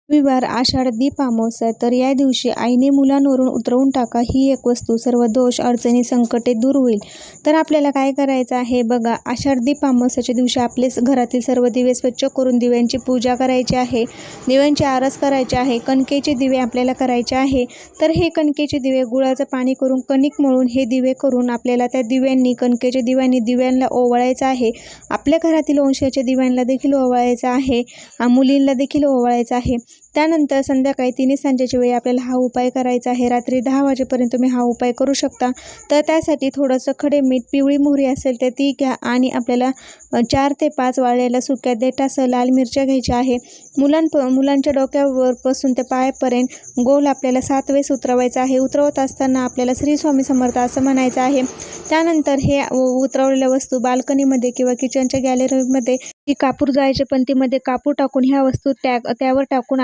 रविवार आषाढ दीप अमावस्या, तर या दिवशी आईने मुलांवरून उतरवून टाका ही एक वस्तू, सर्व दोष अडचणी संकटे दूर होईल. तर आपल्याला काय करायचं आहे बघा, आषाढ दीप अमावस्याच्या दिवशी आपले घरातील सर्व दिवे स्वच्छ करून दिव्यांची पूजा करायची आहे, दिव्यांची आरस करायची आहे, कणकेचे दिवे आपल्याला करायचे आहे. तर हे कणकेचे दिवे गुळाचं पाणी करून कणिक मळून हे दिवे करून आपल्याला त्या दिव्यांनी कणकेच्या दिव्यांनी दिव्यांना ओवाळायचं आहे. आपल्या घरातील वंशाच्या दिव्यांना देखील ओवाळायचं आहे, मुलींना देखील ओवाळायचं आहे. त्यानंतर संध्याकाळी 3 सांजेच्या वेळी आपल्याला हा उपाय करायचा आहे. रात्री 10 वाजेपर्यंत तुम्ही हा उपाय करू शकता. तर त्यासाठी थोडंसं खडे मीठ, पिवळी मोहरी असेल तर ती घ्या आणि आपल्याला 4 ते 5 वाळलेल्या सुक्या देठासह लाल मिरच्या घ्यायच्या आहे. मुलांच्या डोक्यावर पासून ते पायापर्यंत गोल आपल्याला 7 वेळेस उतरवायचं आहे. उतरवत असताना आपल्याला श्री स्वामी समर्थ असं म्हणायचं आहे. त्यानंतर हे उतरवलेल्या वस्तू बाल्कनीमध्ये किंवा किचनच्या गॅलरीमध्ये कापूर जाळायच्या पंतीमध्ये कापूर टाकून ह्या वस्तू त्यावर टाकून